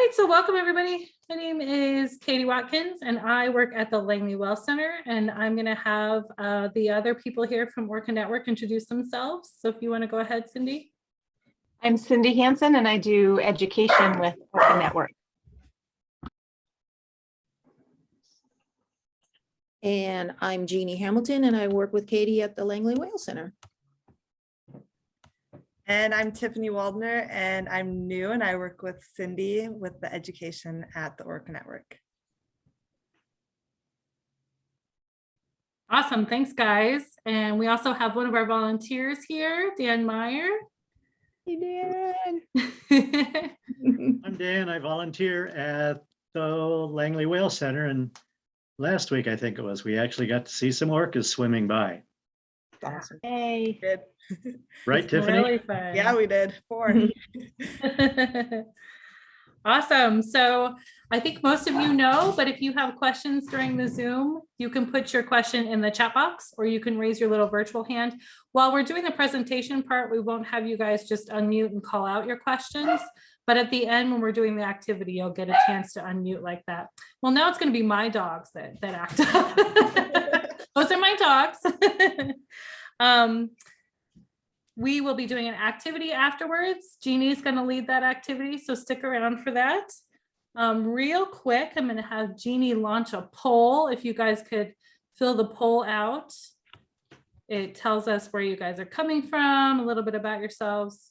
right, so welcome everybody. My name is Katie Watkins and I work at the Langley Well Center, and I'm going to have the other people here from Orca Network introduce themselves. So if you want to go ahead, Cindy. I'm Cindy Hansen and I do education with Orca Network. And I'm Jeannie Hamilton and I work with Katie at the Langley Whale Center. And I'm Tiffany Waldner, and I'm new, and I work with Cindy with the education at the Orca Network. Awesome, thanks guys. And we also have one of our volunteers here, Dan Meyer. Hey, Dan. I'm Dan. I volunteer at the Langley Whale Center, and last week, I think it was, we actually got to see some orcas swimming by. Awesome. Hey. Good. Right, It's Tiffany? really fun. Yeah, we did. 4. Awesome. So I think most of you know, but if you have questions during the Zoom, you can put your question in the chat box or you can raise your little virtual hand. While we're doing the presentation part, we won't have you guys just unmute and call out your questions. But at the end, when we're doing the activity, you'll get a chance to unmute like that. Well, now it's going to be my dogs that act up. Those are my dogs. We will be doing an activity afterwards. Jeannie's going to lead that activity, so stick around for that. Real quick, I'm going to have Jeannie launch a poll. If you guys could fill the poll out. It tells us where you guys are coming from, a little bit about yourselves.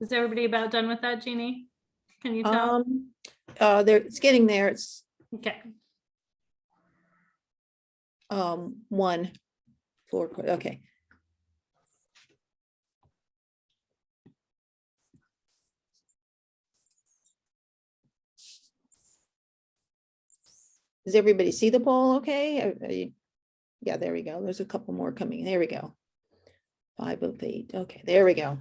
Is everybody about done with that, Jeannie? Can you tell? It's getting there. It's Okay. 1 4. Okay. Does everybody see the poll? Okay. Yeah, there we go. There's a couple more coming. There we go. 5 of 8. Okay, there we go.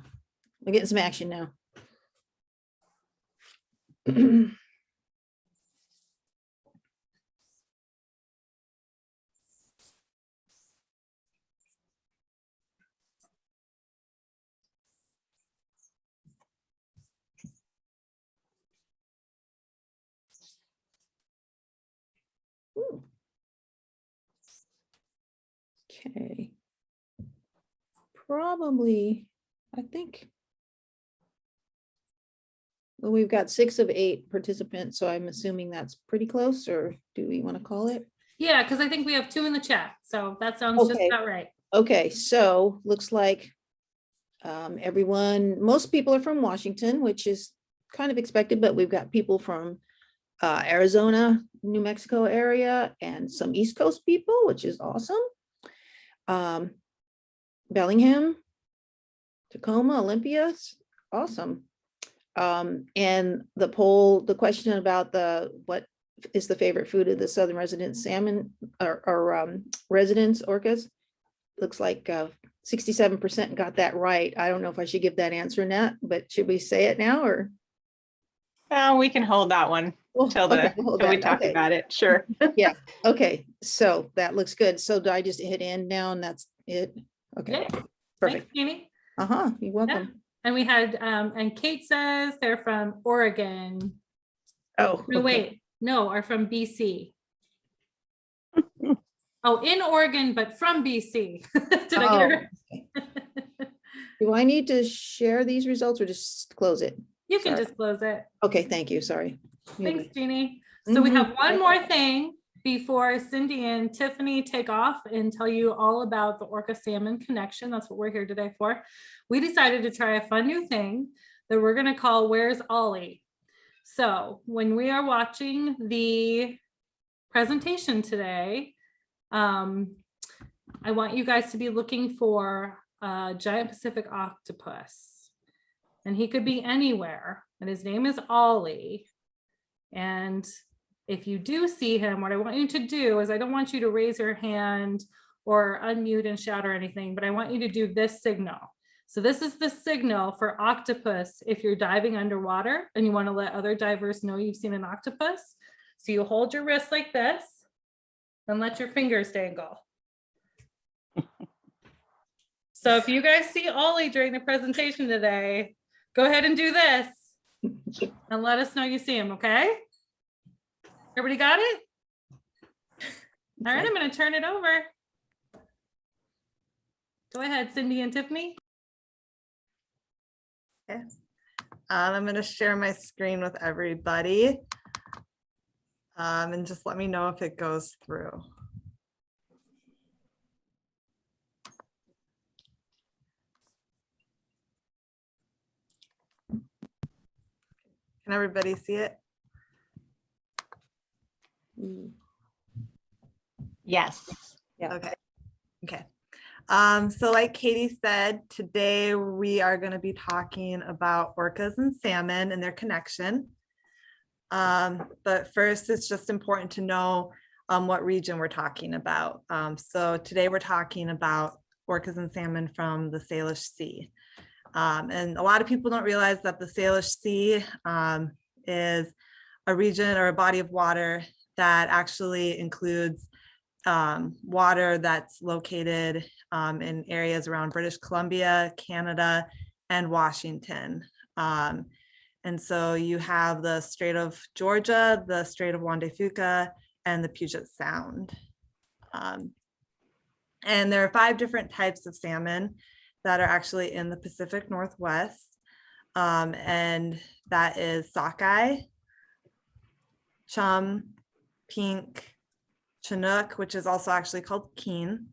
We're getting some action now. Ooh. Okay. Probably, I think. Well, we've got 6 of 8 participants, so I'm assuming that's pretty close, or do we want to call it? Yeah, because I think we have 2 in the chat, so that sounds just Okay. about right. Okay, so looks like most people are from Washington, which is kind of expected, but we've got people from Arizona, New Mexico area, and some East Coast people, which is awesome. Bellingham, Tacoma, Olympia, awesome. And the question about what is the favorite food of the Southern Resident Salmon or residents orcas, looks like 67% got that right. I don't know if I should give that answer now, but should we say it now or? We can hold that one till we talk about it. Sure. Yeah. Okay. So that looks good. So do I just hit end now and that's it? Okay. Yeah. Perfect. Thanks, Jamie. You're welcome. Yeah. And we had, and Kate says they're from Oregon. Oh, No, okay. wait, no, are from BC. Oh, in Oregon, but from BC. Did I get it right? Okay. Do I need to share these results or just close it? You can Sorry. just close it. Okay, thank you. Sorry. Thanks, Jeannie. So we Mhm. have one more thing before Cindy and Tiffany take off and tell you all about the Orca Salmon connection. That's what we're here today for. We decided to try a fun new thing that we're going to call Where's Ollie? So when we are watching the presentation today, I want you guys to be looking for a giant Pacific octopus. And he could be anywhere. And his name is Ollie. And if you do see him, what I want you to do is I don't want you to raise your hand or unmute and shout or anything, but I want you to do this signal. So this is the signal for octopus if you're diving underwater and you want to let other divers know you've seen an octopus. So you hold your wrist like this and let your fingers dangle. So if you guys see Ollie during the presentation today, go ahead and do this and let us know you see him, okay? Everybody got it? All right, I'm going to turn it over. Go ahead, Cindy and Tiffany. Okay. I'm going to share my screen with everybody. And just let me know if it goes through. Can everybody see it? Yes. Yeah. Okay. Okay. So like Katie said, today we are going to be talking about orcas and salmon and their connection. But first, it's just important to know what region we're talking about. So today we're talking about orcas and salmon from the Salish Sea. And a lot of people don't realize that the Salish Sea is a region or a body of water that actually includes water that's located in areas around British Columbia, Canada, and Washington. And so you have the Strait of Georgia, the Strait of Juan de Fuca, and the Puget Sound. And there are 5 different types of salmon that are actually in the Pacific Northwest. And that is sockeye, chum, pink, Chinook, which is also actually called keen,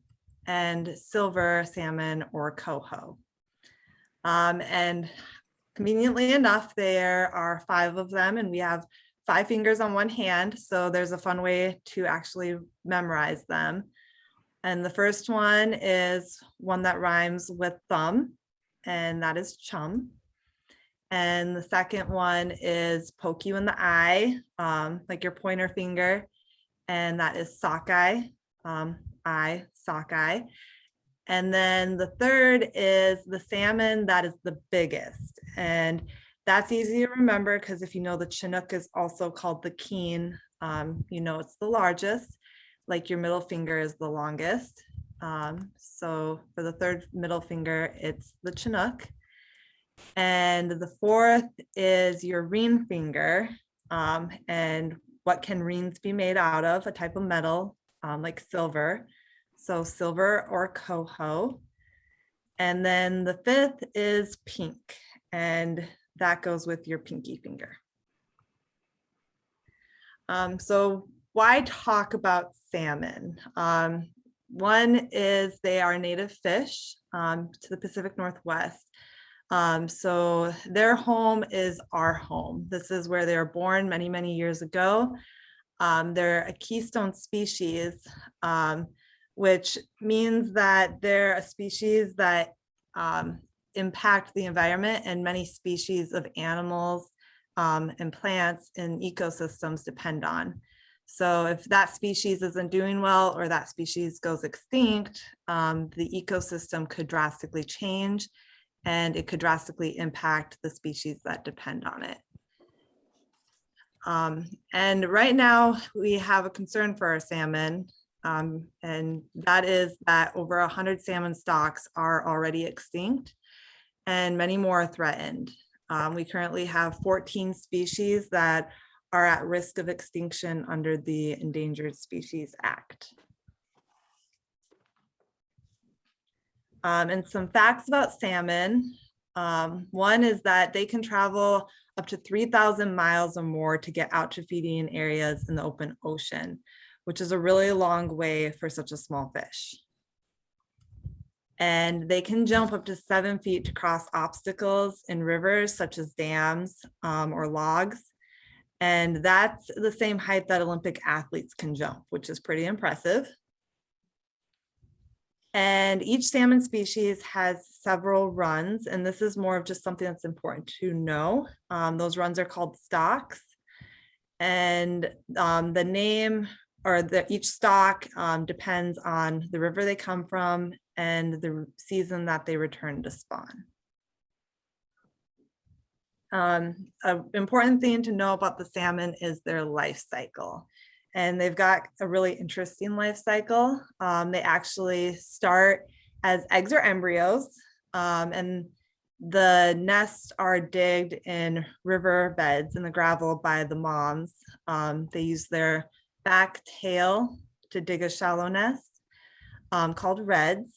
and silver salmon or coho. And conveniently enough, there are 5 of them, and we have 5 fingers on one hand. So there's a fun way to actually memorize them. And the first one is one that rhymes with thumb, and that is chum. And the second one is poke you in the eye, like your pointer finger, and that is sockeye, eye, sockeye. And then the third is the salmon that is the biggest. And that's easy to remember because if you know the Chinook is also called the keen, you know it's the largest, like your middle finger is the longest. So for the third middle finger, it's the Chinook. And the fourth is your ring finger. And what can rings be made out of? A type of metal, like silver. So silver or coho. And then the 5th is pink, and that goes with your pinky finger. So why talk about salmon? One is they are native fish to the Pacific Northwest. So their home is our home. This is where they were born many, many years ago. They're a keystone species, which means that they're a species that impact the environment, and many species of animals and plants and ecosystems depend on. So if that species isn't doing well or that species goes extinct, the ecosystem could drastically change, and it could drastically impact the species that depend on it. And right now we have a concern for our salmon, and that is that over 100 salmon stocks are already extinct and many more are threatened. We currently have 14 species that are at risk of extinction under the Endangered Species Act. And some facts about salmon. One is that they can travel up to 3,000 miles or more to get out to feeding areas in the open ocean, which is a really long way for such a small fish. And they can jump up to 7 feet to cross obstacles in rivers such as dams or logs. And that's the same height that Olympic athletes can jump, which is pretty impressive. And each salmon species has several runs, and this is more of just something that's important to know. Those runs are called stocks. And the name or each stock depends on the river they come from and the season that they return to spawn. An important thing to know about the salmon is their life cycle. And they've got a really interesting life cycle. They actually start as eggs or embryos, and the nests are digged in river beds in the gravel by the moms. They use their back tail to dig a shallow nest called redds.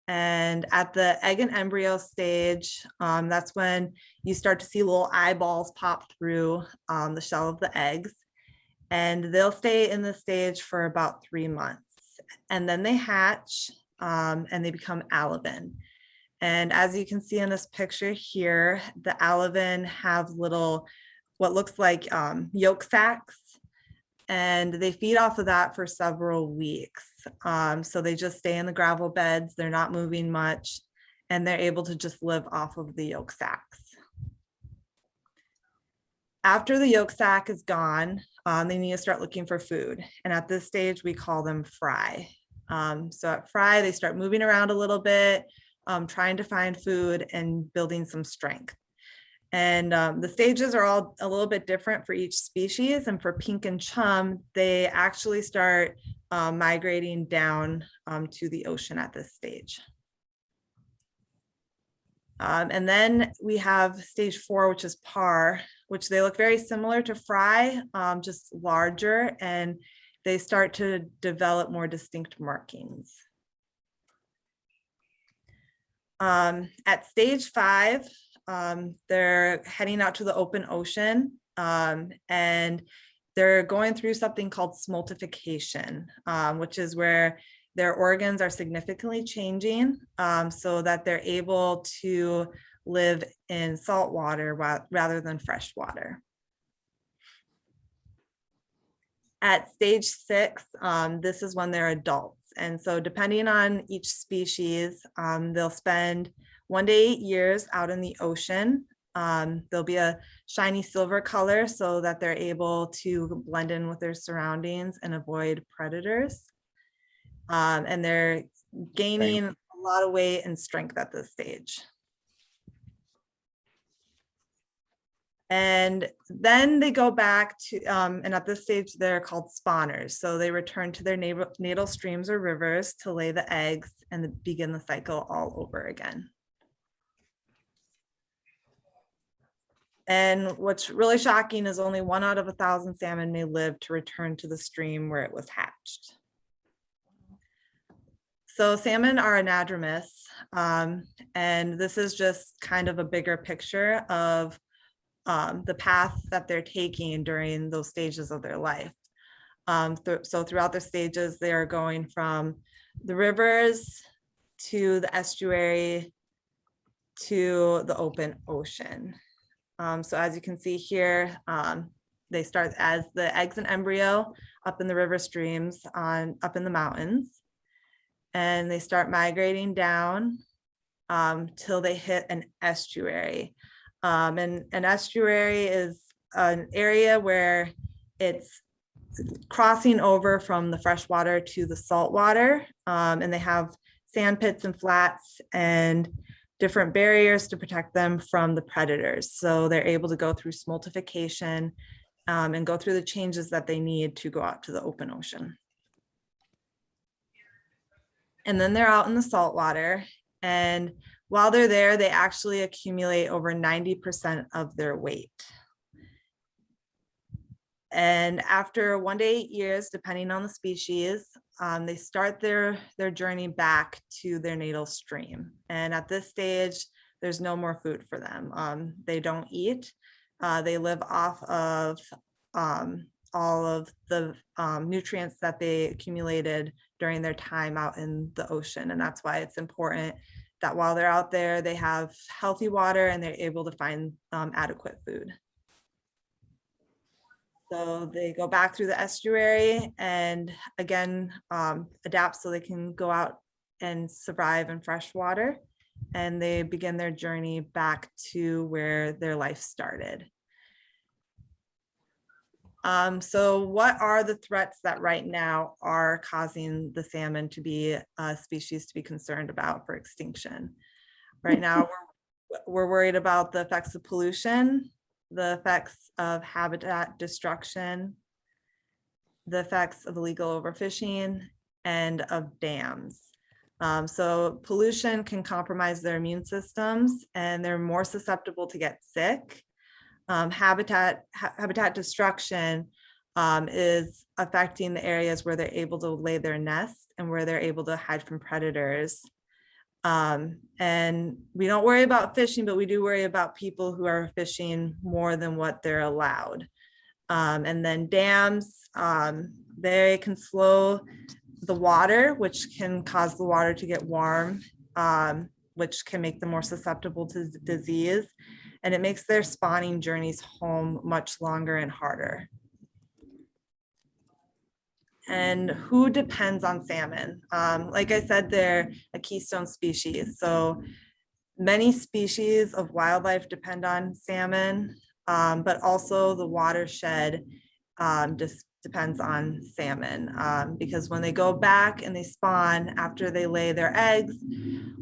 And at the egg and embryo stage, that's when you start to see little eyeballs pop through the shell of the eggs. And they'll stay in this stage for about 3 months. And then they hatch and they become alevin. And as you can see in this picture here, the alevin have little, what looks like yolk sacs, and they feed off of that for several weeks. So they just stay in the gravel beds, they're not moving much, and they're able to just live off of the yolk sacs. After the yolk sac is gone, they need to start looking for food. And at this stage, we call them fry. So at fry, they start moving around a little bit, trying to find food and building some strength. And the stages are all a little bit different for each species. And for pink and chum, they actually start migrating down to the ocean at this stage. And then we have stage 4, which is par, which they look very similar to fry, just larger, and they start to develop more distinct markings. At stage 5, they're heading out to the open ocean, and they're going through something called smoltification, which is where their organs are significantly changing so that they're able to live in salt water rather than fresh water. At stage 6, this is when they're adults. And so depending on each species, they'll spend 1 to 8 years out in the ocean. There'll be a shiny silver color so that they're able to blend in with their surroundings and avoid predators. And they're gaining a lot of weight and strength at this stage. And then they go back to, and at this stage, they're called spawners. So they return to their natal streams or rivers to lay the eggs and begin the cycle all over again. And what's really shocking is only 1 out of 1,000 salmon may live to return to the stream where it was hatched. So salmon are anadromous, and this is just kind of a bigger picture of the path that they're taking during those stages of their life. So throughout the stages, they are going from the rivers to the estuary to the open ocean. So as you can see here, they start as the eggs and embryo up in the river streams up in the mountains. And they start migrating down till they hit an estuary. And an estuary is an area where it's crossing over from the freshwater to the saltwater. And they have sand pits and flats and different barriers to protect them from the predators. So they're able to go through smoltification and go through the changes that they need to go out to the open ocean. And then they're out in the saltwater. And while they're there, they actually accumulate over 90% of their weight. And after 1 to 8 years, depending on the species, they start their journey back to their natal stream. And at this stage, there's no more food for them. They don't eat. They live off of all of the nutrients that they accumulated during their time out in the ocean. And that's why it's important that while they're out there, they have healthy water and they're able to find adequate food. So they go back through the estuary and again, adapt so they can go out and survive in fresh water. And they begin their journey back to where their life started. So what are the threats that right now are causing the salmon to be a species to be concerned about for extinction? Right now, we're worried about the effects of pollution, the effects of habitat destruction, the effects of illegal overfishing, and of dams. So pollution can compromise their immune systems and they're more susceptible to get sick. Habitat destruction is affecting the areas where they're able to lay their nests and where they're able to hide from predators. And we don't worry about fishing, but we do worry about people who are fishing more than what they're allowed. And then dams, they can slow the water, which can cause the water to get warm, which can make them more susceptible to disease. And it makes their spawning journeys home much longer and harder. And who depends on salmon? Like I said, they're a keystone species. So many species of wildlife depend on salmon, but also the watershed just depends on salmon because when they go back and they spawn after they lay their eggs,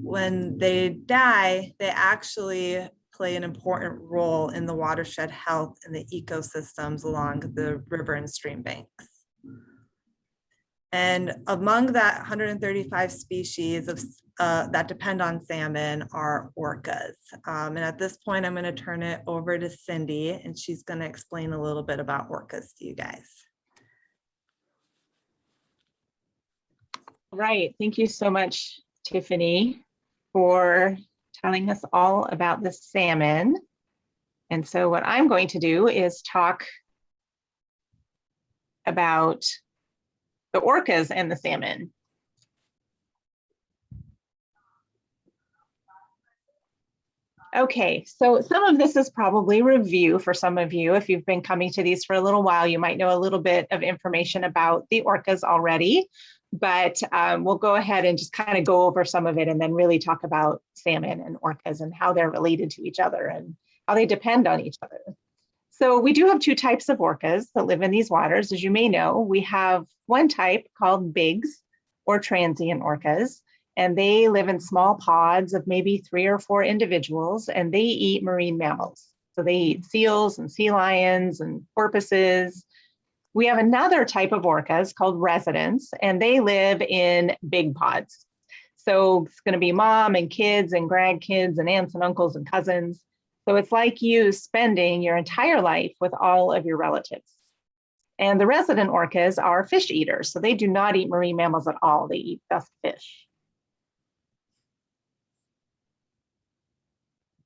when they die, they actually play an important role in the watershed health and the ecosystems along the river and stream banks. And among that 135 species of that depend on salmon are orcas. And at this point, I'm going to turn it over to Cindy, and she's going to explain a little bit about orcas to you guys. Right. Thank you so much, Tiffany, for telling us all about the salmon. And so what I'm going to do is talk about the orcas and the salmon. Okay, so some of this is probably review for some of you. If you've been coming to these for a little while, you might know a little bit of information about the orcas already, but we'll go ahead and just kind of go over some of it and then really talk about salmon and orcas and how they're related to each other and how they depend on each other. So we do have two types of orcas that live in these waters. As you may know, we have one type called bigs or transient orcas, and they live in small pods of maybe 3 or 4 individuals, and they eat marine mammals. So they eat seals and sea lions and porpoises. We have another type of orcas called residents, and they live in big pods. So it's going to be mom and kids and grandkids and aunts and uncles and cousins. So it's like you spending your entire life with all of your relatives. And the resident orcas are fish eaters. So they do not eat marine mammals at all. They eat just fish.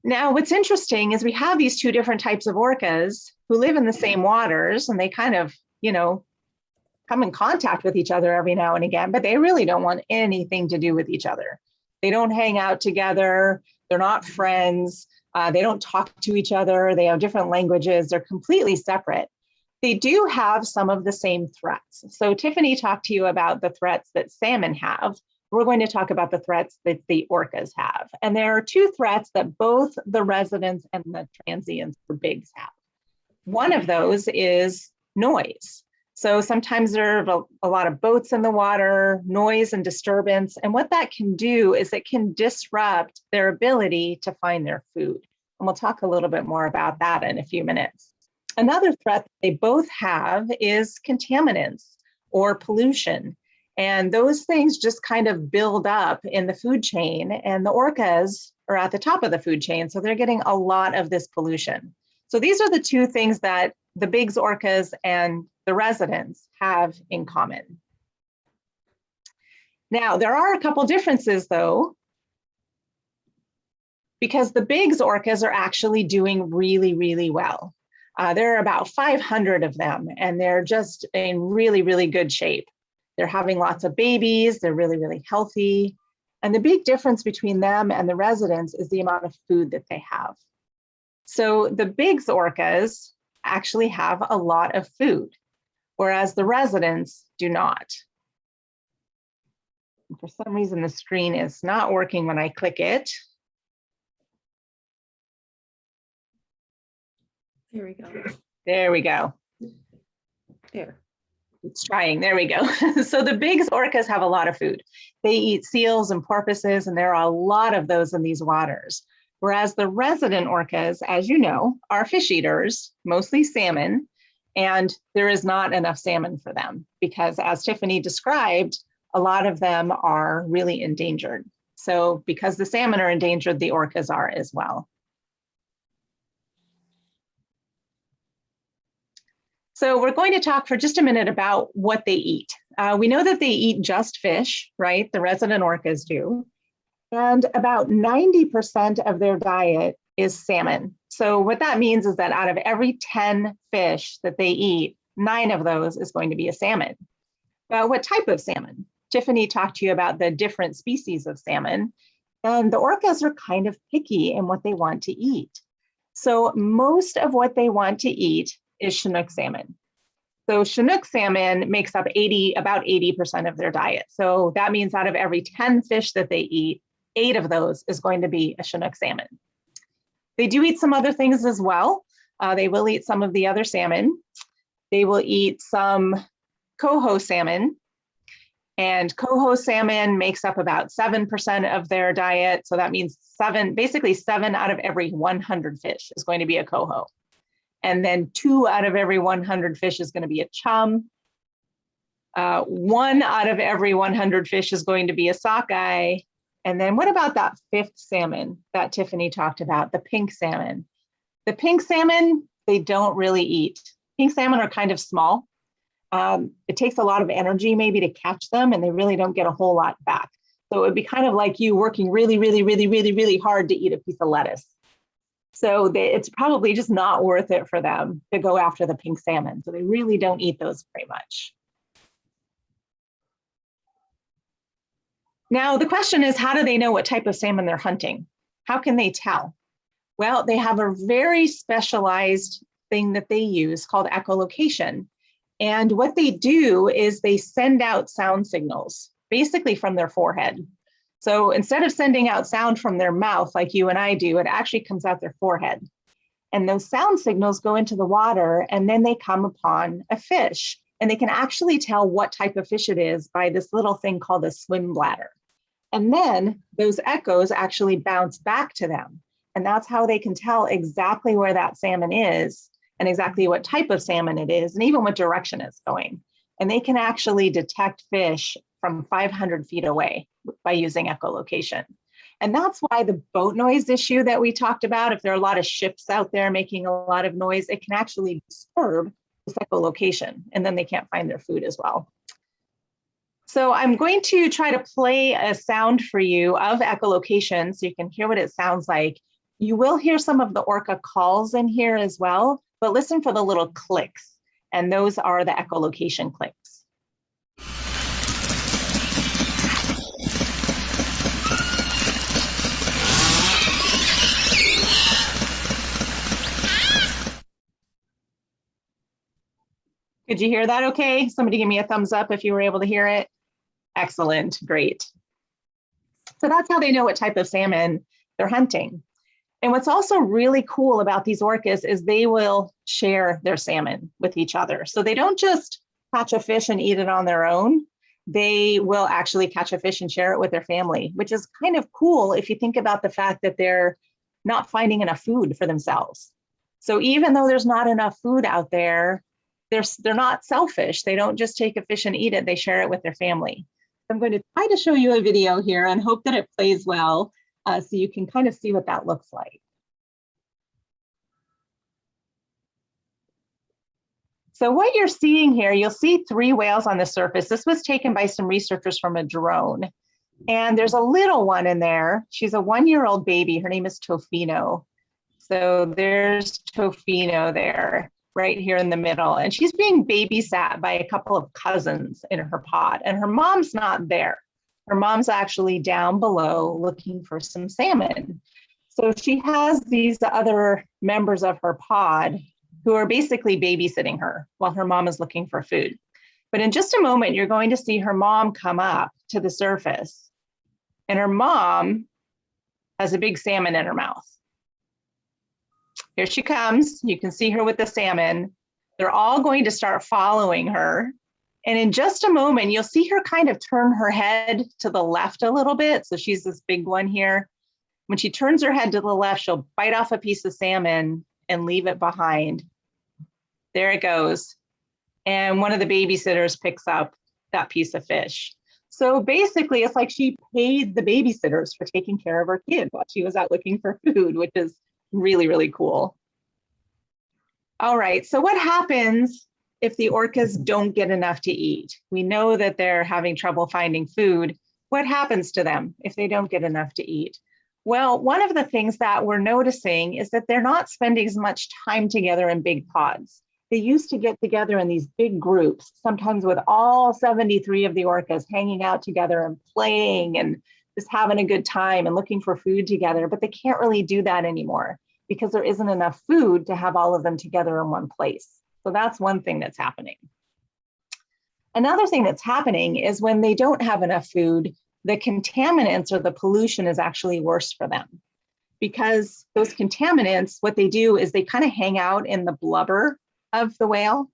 Now, what's interesting is we have these two different types of orcas who live in the same waters, and they kind of, you know, come in contact with each other every now and again, but they really don't want anything to do with each other. They don't hang out together. They're not friends. They don't talk to each other. They have different languages. They're completely separate. They do have some of the same threats. So Tiffany talked to you about the threats that salmon have. We're going to talk about the threats that the orcas have. And there are 2 threats that both the residents and the transients or bigs have. One of those is noise. So sometimes there are a lot of boats in the water, noise and disturbance. And what that can do is it can disrupt their ability to find their food. And we'll talk a little bit more about that in a few minutes. Another threat they both have is contaminants or pollution. And those things just kind of build up in the food chain, and the orcas are at the top of the food chain. So they're getting a lot of this pollution. So these are the 2 things that the bigs orcas and the residents have in common. Now, there are a couple differences though, because the bigs orcas are actually doing really, really well. There are about 500 of them, and they're just in really, really good shape. They're having lots of babies. They're really, really healthy. And the big difference between them and the residents is the amount of food that they have. So the bigs orcas actually have a lot of food, whereas the residents do not. For some reason, the screen is not working when I click it. There we go. There we go. There. It's trying, there we go. So the big orcas have a lot of food. They eat seals and porpoises, and there are a lot of those in these waters. Whereas the resident orcas, as you know, are fish eaters, mostly salmon, and there is not enough salmon for them because, as Tiffany described, a lot of them are really endangered. So because the salmon are endangered, the orcas are as well. So we're going to talk for just a minute about what they eat. We know that they eat just fish, right? The resident orcas do. And about 90% of their diet is salmon. So what that means is that out of every 10 fish that they eat, 9 of those is going to be a salmon. But what type of salmon? Tiffany talked to you about the different species of salmon, and the orcas are kind of picky in what they want to eat. So most of what they want to eat is Chinook salmon. So Chinook salmon makes up about 80% of their diet. So that means out of every 10 fish that they eat, 8 of those is going to be a Chinook salmon. They do eat some other things as well. They will eat some of the other salmon. They will eat some coho salmon. And coho salmon makes up about 7% of their diet. So that means basically 7 out of every 100 fish is going to be a coho. And then 2 out of every 100 fish is going to be a chum. 1 out of every 100 fish is going to be a sockeye. And then what about that 5th salmon that Tiffany talked about, the pink salmon? The pink salmon, they don't really eat. Pink salmon are kind of small. It takes a lot of energy maybe to catch them, and they really don't get a whole lot back. So it would be kind of like you working really hard to eat a piece of lettuce. So it's probably just not worth it for them to go after the pink salmon. So they really don't eat those very much. Now, the question is, how do they know what type of salmon they're hunting? How can they tell? Well, they have a very specialized thing that they use called echolocation. And what they do is they send out sound signals, basically from their forehead. So instead of sending out sound from their mouth like you and I do, it actually comes out their forehead. And those sound signals go into the water, and then they come upon a fish. And they can actually tell what type of fish it is by this little thing called a swim bladder. And then those echoes actually bounce back to them. And that's how they can tell exactly where that salmon is and exactly what type of salmon it is, and even what direction it's going. And they can actually detect fish from 500 feet away by using echolocation. And that's why the boat noise issue that we talked about, if there are a lot of ships out there making a lot of noise, it can actually disturb this echolocation, and then they can't find their food as well. So I'm going to try to play a sound for you of echolocation so you can hear what it sounds like. You will hear some of the orca calls in here as well, but listen for the little clicks, and those are the echolocation clicks. Could you hear that okay? Somebody give me a thumbs up if you were able to hear it. Excellent, great. So that's how they know what type of salmon they're hunting. And what's also really cool about these orcas is they will share their salmon with each other. So they don't just catch a fish and eat it on their own. They will actually catch a fish and share it with their family, which is kind of cool if you think about the fact that they're not finding enough food for themselves. So even though there's not enough food out there, they're not selfish. They don't just take a fish and eat it. They share it with their family. I'm going to try to show you a video here and hope that it plays well so you can kind of see what that looks like. So what you're seeing here, you'll see 3 whales on the surface. This was taken by some researchers from a drone. And there's a little one in there. She's a 1-year-old baby. Her name is Tofino. So there's Tofino there, right here in the middle. And she's being babysat by a couple of cousins in her pod. And her mom's not there. Her mom's actually down below looking for some salmon. So she has these other members of her pod who are basically babysitting her while her mom is looking for food. But in just a moment, you're going to see her mom come up to the surface. And her mom has a big salmon in her mouth. Here she comes. You can see her with the salmon. They're all going to start following her. And in just a moment, you'll see her kind of turn her head to the left a little bit. So she's this big one here. When she turns her head to the left, she'll bite off a piece of salmon and leave it behind. There it goes. And one of the babysitters picks up that piece of fish. So basically, it's like she paid the babysitters for taking care of her kid while she was out looking for food, which is really, really cool. All right, so what happens if the orcas don't get enough to eat? We know that they're having trouble finding food. What happens to them if they don't get enough to eat? Well, one of the things that we're noticing is that they're not spending as much time together in big pods. They used to get together in these big groups, sometimes with all 73 of the orcas hanging out together and playing and just having a good time and looking for food together, but they can't really do that anymore because there isn't enough food to have all of them together in one place. So that's one thing that's happening. Another thing that's happening is when they don't have enough food, the contaminants or the pollution is actually worse for them, because those contaminants, what they do is they kind of hang out in the blubber of the whale.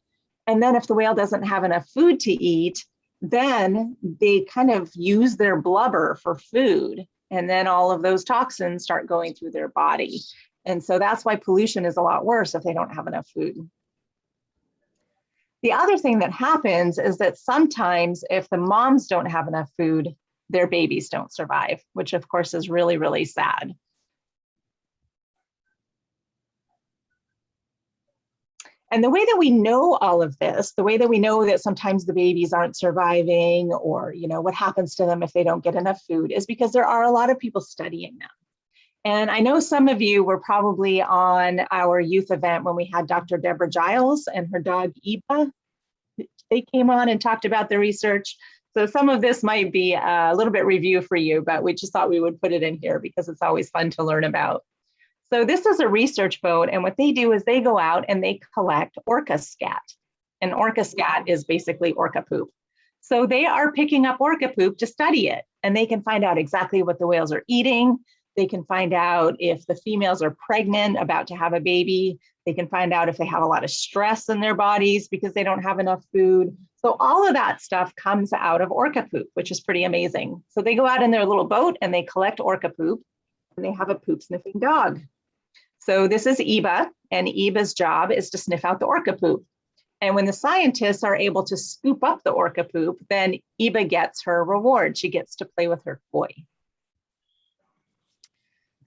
And then if the whale doesn't have enough food to eat, then they kind of use their blubber for food. And then all of those toxins start going through their body. And so that's why pollution is a lot worse if they don't have enough food. The other thing that happens is that sometimes if the moms don't have enough food, their babies don't survive, which of course is really, really sad. And the way that we know all of this, the way that we know that sometimes the babies aren't surviving or, you know, what happens to them if they don't get enough food is because there are a lot of people studying them. And I know some of you were probably on our youth event when we had Dr. Deborah Giles and her dog Eba. They came on and talked about the research. So some of this might be a little bit review for you, but we just thought we would put it in here because it's always fun to learn about. So this is a research boat, and what they do is they go out and they collect orca scat. And orca scat is basically orca poop. So they are picking up orca poop to study it, and they can find out exactly what the whales are eating. They can find out if the females are pregnant, about to have a baby. They can find out if they have a lot of stress in their bodies because they don't have enough food. So all of that stuff comes out of orca poop, which is pretty amazing. So they go out in their little boat and they collect orca poop, and they have a poop sniffing dog. So this is Eba, and Eba's job is to sniff out the orca poop. And when the scientists are able to scoop up the orca poop, then Eba gets her reward. She gets to play with her toy.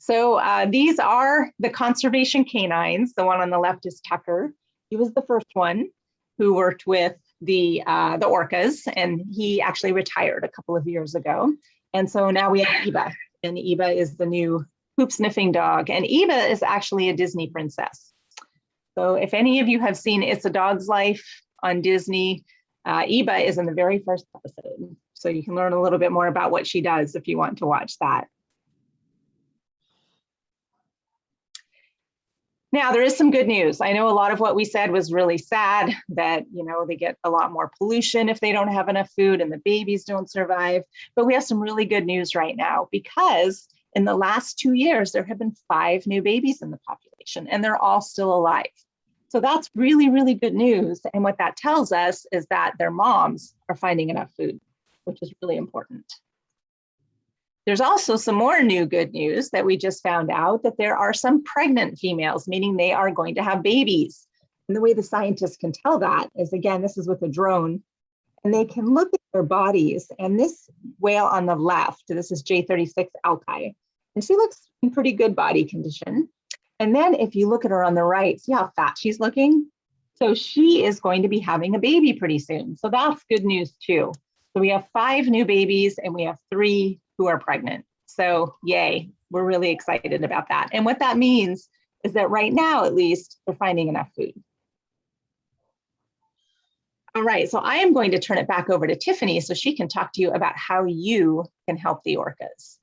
So these are the conservation canines. The one on the left is Tucker. He was the first one who worked with the orcas, and he actually retired a couple of years ago. And so now we have Eba, and Eba is the new poop sniffing dog. And Eba is actually a Disney princess. So if any of you have seen It's a Dog's Life on Disney, Eba is in the very first episode. So you can learn a little bit more about what she does if you want to watch that. Now, there is some good news. I know a lot of what we said was really sad, that, you know, they get a lot more pollution if they don't have enough food and the babies don't survive. But we have some really good news right now, because in the last 2 years, there have been 5 new babies in the population, and they're all still alive. So that's really, really good news. And what that tells us is that their moms are finding enough food, which is really important. There's also some more new good news that we just found out, that there are some pregnant females, meaning they are going to have babies. And the way the scientists can tell that is, again, this is with a drone, and they can look at their bodies. And this whale on the left, this is J36 Alki, and she looks in pretty good body condition. And then if you look at her on the right, see how fat she's looking? So she is going to be having a baby pretty soon. So that's good news too. So we have 5 new babies, and we have 3 who are pregnant. So yay, we're really excited about that. And what that means is that right now, at least, they're finding enough food. All right, so I am going to turn it back over to Tiffany so she can talk to you about how you can help the orcas.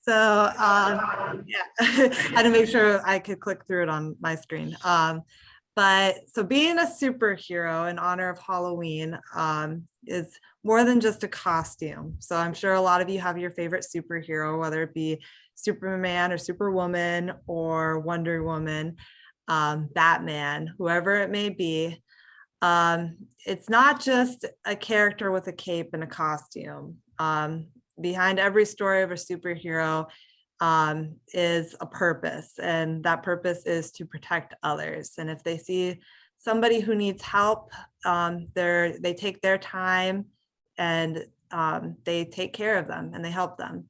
So yeah, I had to make sure I could click through it on my screen. But so being a superhero in honor of Halloween, is more than just a costume. So I'm sure a lot of you have your favorite superhero, whether it be Superman or Superwoman or Wonder Woman, Batman, whoever it may be. It's not just a character with a cape and a costume. Behind every story of a superhero is a purpose, and that purpose is to protect others. And if they see somebody who needs help, they take their time and they take care of them and they help them.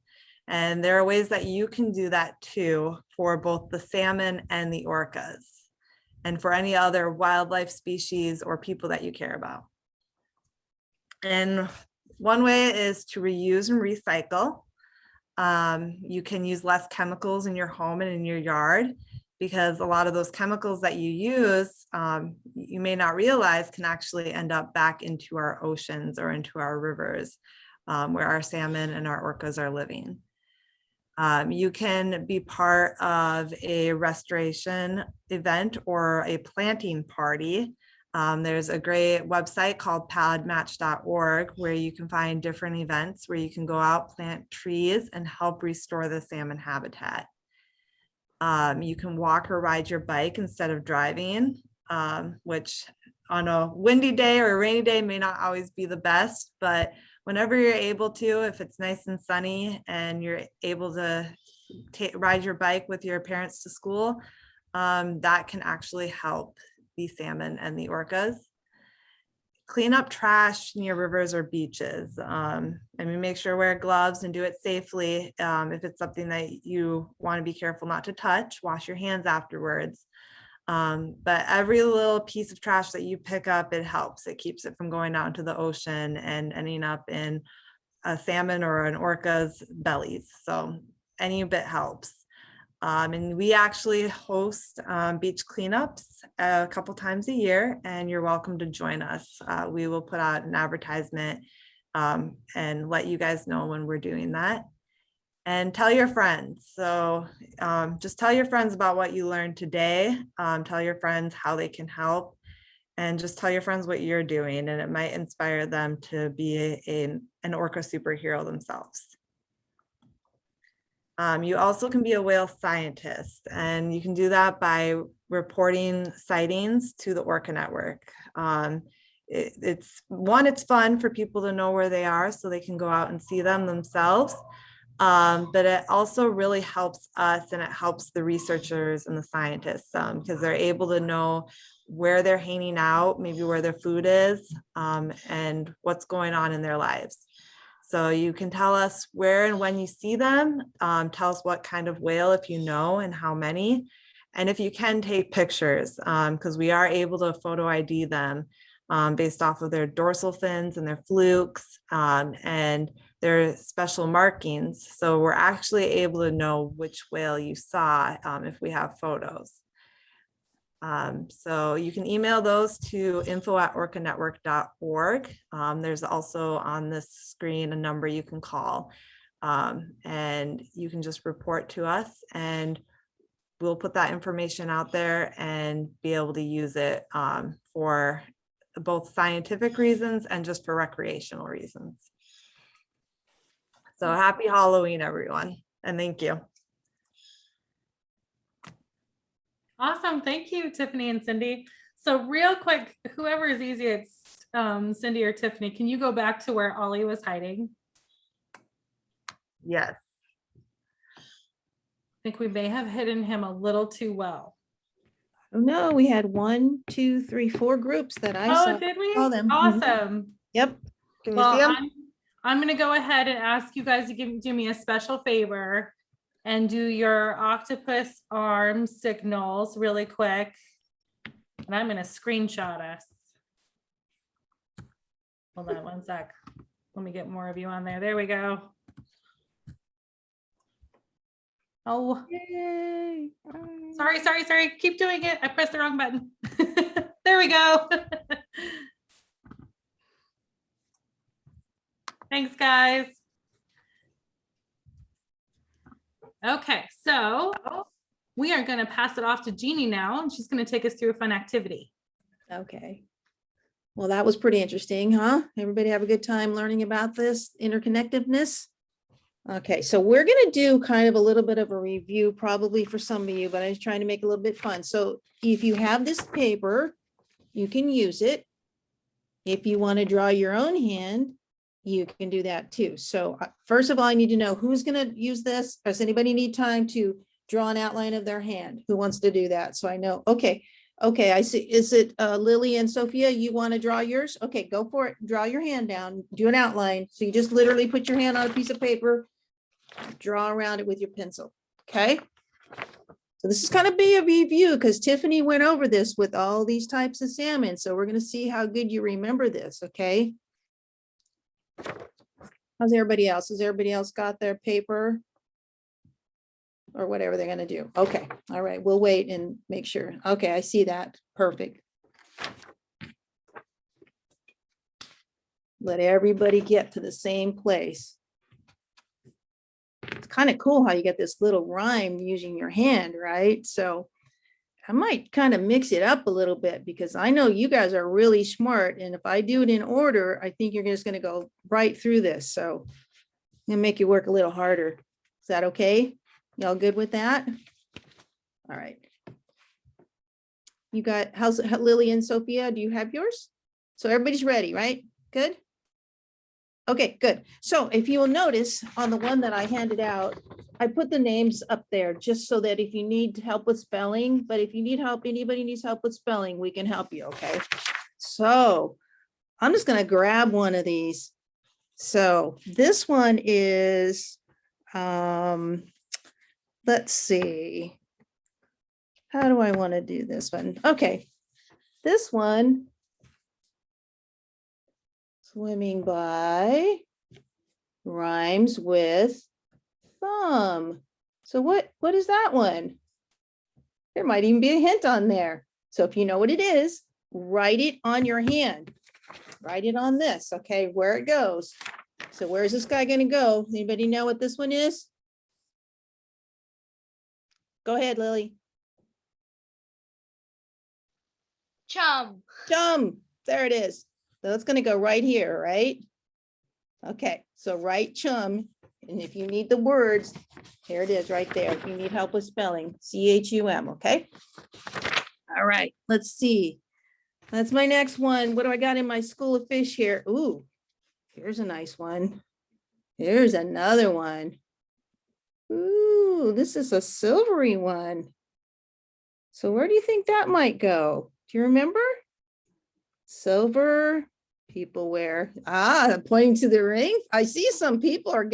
And there are ways that you can do that too for both the salmon and the orcas, and for any other wildlife species or people that you care about. And one way is to reuse and recycle. You can use less chemicals in your home and in your yard, because a lot of those chemicals that you use, you may not realize can actually end up back into our oceans or into our rivers, where our salmon and our orcas are living. You can be part of a restoration event or a planting party. There's a great website called padmatch.org where you can find different events where you can go out, plant trees, and help restore the salmon habitat. You can walk or ride your bike instead of driving, which on a windy day or a rainy day may not always be the best, but whenever you're able to, if it's nice and sunny and you're able to ride your bike with your parents to school, that can actually help the salmon and the orcas. Clean up trash near rivers or beaches. Make sure wear gloves and do it safely. If it's something that you want to be careful not to touch, wash your hands afterwards. But every little piece of trash that you pick up, it helps. It keeps it from going out into the ocean and ending up in a salmon or an orca's bellies. So any bit helps. And we actually host beach cleanups a couple times a year, and you're welcome to join us. We will put out an advertisement and let you guys know when we're doing that. And tell your friends. So just tell your friends about what you learned today. Tell your friends how they can help, and just tell your friends what you're doing, and it might inspire them to be an orca superhero themselves. You also can be a whale scientist, and you can do that by reporting sightings to the Orca Network. It's fun for people to know where they are so they can go out and see them themselves. But it also really helps us, and it helps the researchers and the scientists because they're able to know where they're hanging out, maybe where their food is, and what's going on in their lives. So you can tell us where and when you see them, tell us what kind of whale, if you know, and how many. And if you can, take pictures, because we are able to photo ID them based off of their dorsal fins and their flukes and their special markings. So we're actually able to know which whale you saw if we have photos. So you can email those to info@orcanetwork.org. There's also on this screen a number you can call, and you can just report to us, and we'll put that information out there and be able to use it for both scientific reasons and just for recreational reasons. So happy Halloween, everyone, and thank you. Awesome. Thank you, Tiffany and Cindy. So real quick, whoever is easiest, Cindy or Tiffany, can you go back to where Ollie was hiding? Yes. I think we may have hidden him a little too well. Oh no, we had 1, 2, 3, 4 groups that I saw. Oh, did we? Saw them. Awesome. Yep. Can you Well, see them? I'm going to go ahead and ask you guys to do me a special favor and do your octopus arm signals really quick. And I'm going to screenshot us. Hold on one sec. Let me get more of you on there. There we go. Oh, Yay. sorry. Keep doing it. I pressed the wrong button. There we go. Thanks, guys. Okay, so we are going to pass it off to Jeannie now, and she's going to take us through a fun activity. Okay. Well, that was pretty interesting, huh? Everybody have a good time learning about this interconnectedness? Okay, so we're gonna do kind of a little bit of a review probably for some of you, but I was trying to make it a little bit fun. So if you have this paper, you can use it. If you want to draw your own hand, you can do that too. So first of all, I need to know who's gonna use this. Does anybody need time to draw an outline of their hand? Who wants to do that? So I know, okay. Okay, I see. Is it Lily and Sophia? You want to draw yours? Okay, go for it. Draw your hand down, do an outline. So you just literally put your hand on a piece of paper, draw around it with your pencil. Okay. So this is kind of be a review because Tiffany went over this with all these types of salmon. So we're going to see how good you remember this. Okay. How's everybody else? Has everybody else got their paper? Or whatever they're gonna do. Okay, all right, we'll wait and make sure. Okay, I see that. Perfect. Let everybody get to the same place. It's kind of cool how you get this little rhyme using your hand, right? So I might kind of mix it up a little bit because I know you guys are really smart. And if I do it in order, I think you're just gonna go right through this. So I'm gonna make you work a little harder. Is that okay? Y'all good with that? All right. You got, how's Lily and Sophia? Do you have yours? So everybody's ready, right? Good. Okay, good. So if you will notice on the one that I handed out, I put the names up there just so that if you need help with spelling, but if you need help, anybody needs help with spelling, we can help you, okay? So I'm just gonna grab one of these. So this one is, let's see. How do I want to do this one? Okay, this one, swimming by, rhymes with thumb. So what is that one? There might even be a hint on there. So if you know what it is, write it on your hand. Write it on this, okay, where it goes. So where's this guy going to go? Anybody know what this one is? Go ahead, Lily. Chum. Chum, there it is. So it's gonna go right here, right? Okay, so write chum, and if you need the words, here it is right there. If you need help with spelling, C-H-U-M, okay? All right, let's see. That's my next one. What do I got in my school of fish here? Ooh, here's a nice one. Here's another one. Ooh, this is a silvery one. So where do you think that might go? Do you remember? Silver, people wear. Ah, pointing to the ring. I see some people are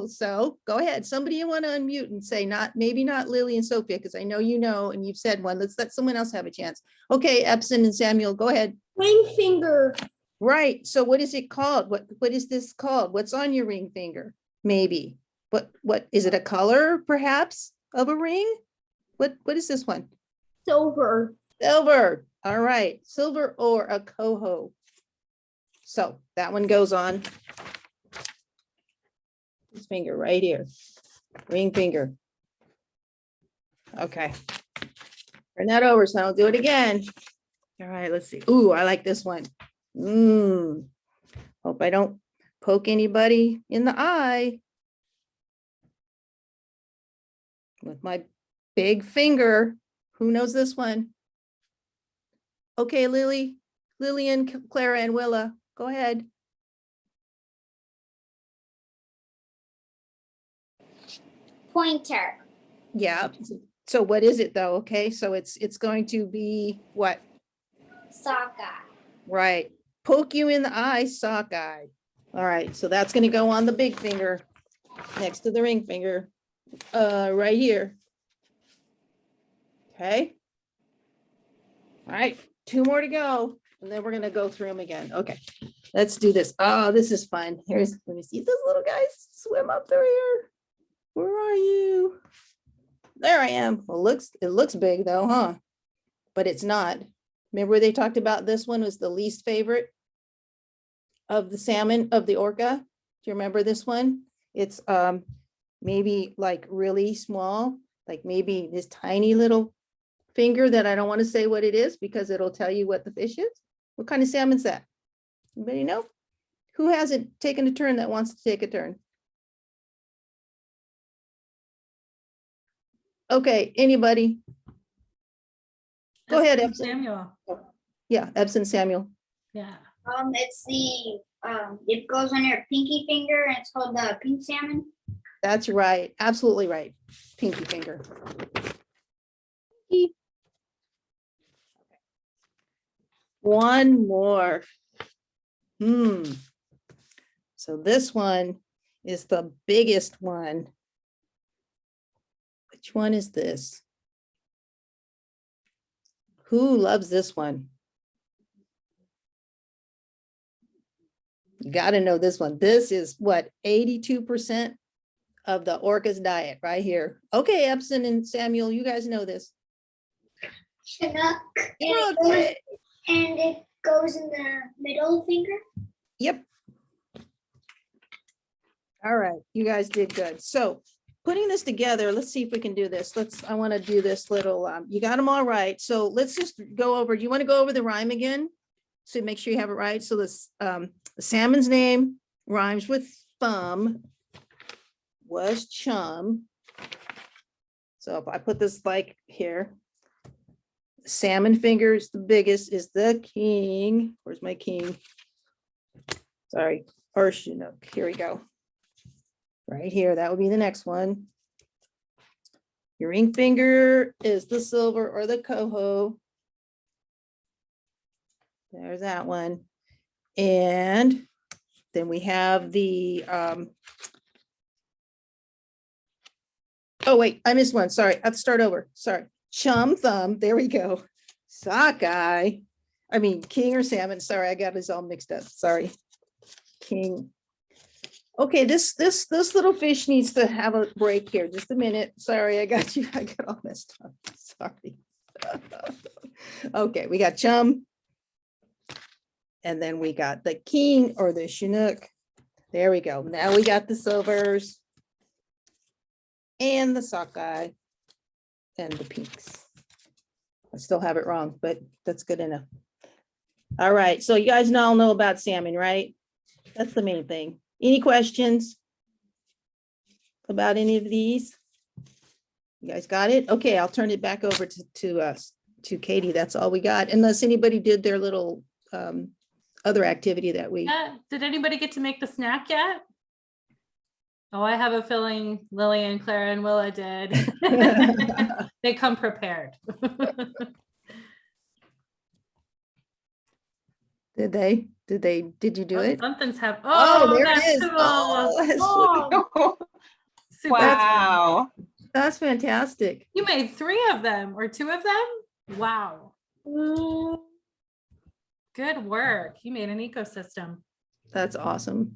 so go ahead. Somebody you want to unmute and say maybe not Lily and Sophia, because I know you know and you've said one. Let's let someone else have a chance. Okay, Epson and Samuel, go ahead. Ring finger. Right. So what is it called? What is this called? What's on your ring finger? Maybe. What is it, a color perhaps of a ring? What is this one? Silver. Silver. All right. Silver or a coho. So that one goes on this finger right here. Ring finger. Okay. Turn that over so I'll do it again. All right, let's see. Ooh, I like this one. Hope I don't poke anybody in the eye with my big finger. Who knows this one? Okay, Lillian, Clara, and Willa, go ahead. Pointer. Yeah. So what is it though? Okay, so it's going to be what? Sockeye. Right. Poke you in the eye, sockeye. All right, so that's gonna go on the big finger next to the ring finger, right here. Okay. All right, 2 more to go, and then we're gonna go through them again. Okay, let's do this. Oh, this is fun. Let me see those little guys swim up through here. Where are you? There I am. Well, it looks big though, huh? But it's not. Remember they talked about this one was the least favorite of the salmon of the orca. Do you remember this one? It's maybe like really small, like maybe this tiny little finger that I don't want to say what it is because it'll tell you what the fish is. What kind of salmon's that? Anybody know? Who hasn't taken a turn that wants to take a turn? Okay, anybody? Go ahead, Epson Epson. Samuel. Yeah, Epson Samuel. Yeah. It's the it goes on your pinky finger and it's called the pink salmon. That's right. Absolutely right. Pinky finger. One more. So this one is the biggest one. Which one is this? Who loves this one? You got to know this one. This is what, 82% of the orca's diet right here. Okay, Epson and Samuel, you guys know this. Chinook. Okay. And it goes in the middle finger. Yep. All right, you guys did good. So putting this together, let's see if we can do this. I want to do this little, you got them all right. So let's just go over, do you want to go over the rhyme again? So make sure you have it right. So this, the salmon's name rhymes with thumb, was chum. So if I put this like here, salmon fingers, the biggest is the king. Where's my king? Sorry, or Chinook. Here we go. Right here, that would be the next one. Your ring finger is the silver or the coho. There's that one. And then we have the, oh wait, I missed one. Sorry, I have to start over. Sorry. Chum thumb, there we go. Sockeye. I mean, king or salmon. Sorry, I got this all mixed up. Sorry. King. Okay, this little fish needs to have a break here. Just a minute. Sorry, I got you. I got all messed up. Sorry. Okay, we got chum. And then we got the king or the Chinook. There we go. Now we got the silvers and the sockeye and the pinks. I still have it wrong, but that's good enough. All right, so you guys all know about salmon, right? That's the main thing. Any questions about any of these? You guys got it? Okay, I'll turn it back over to Katie. That's all we got, unless anybody did their little other activity that we. Yeah. Did anybody get to make the snack yet? Oh, I have a feeling Lillian, Clara, and Willa did. They come prepared. Did you do it? Something's happened. Oh, there that's it is. cool. Oh, Super. Wow. that's fantastic. You made 3 of them or 2 of them? Wow. Good work. You made an ecosystem. That's awesome.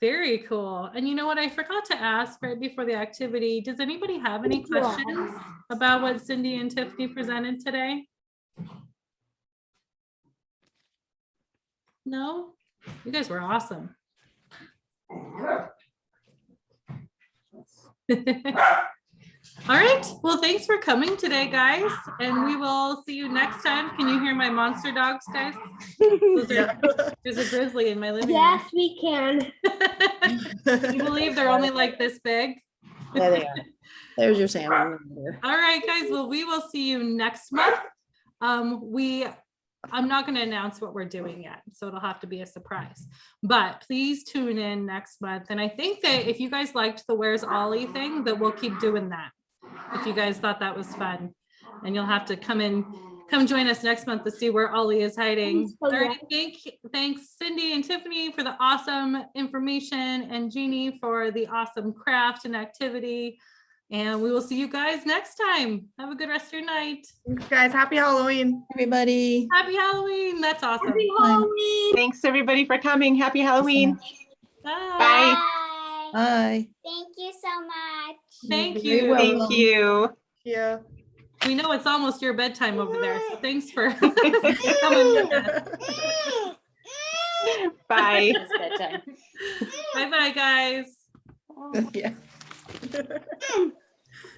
Very cool. And you know what? I forgot to ask right before the activity. Does anybody have any questions about what Cindy and Tiffany presented today? No? You guys were awesome. All right. Well, thanks for coming today, guys. And we will see you next time. Can you hear my monster dogs, guys? There's a grizzly in my living room. Yes, we can. You believe they're only like this big? Yeah, they are. There's your salmon. All right, guys. Well, we will see you next month. I'm not going to announce what we're doing yet, so it'll have to be a surprise. But please tune in next month. And I think that if you guys liked the Where's Ollie thing, that we'll keep doing that. If you guys thought that was fun, and you'll have to come join us next month to see where Ollie is hiding. All right, thanks Cindy and Tiffany for the awesome information, and Jeannie for the awesome craft and activity. And we will see you guys next time. Have a good rest of your night. Thanks, guys. Happy Halloween. Everybody. Happy Halloween. That's awesome. Happy Halloween. Thanks everybody for coming. Happy Halloween. Bye. Bye. Bye. Thank you so much. Thank You're you. welcome. Thank you. Yeah. We know it's almost your bedtime over there, so thanks for coming with us. Bye. Bye-bye, guys. Yeah.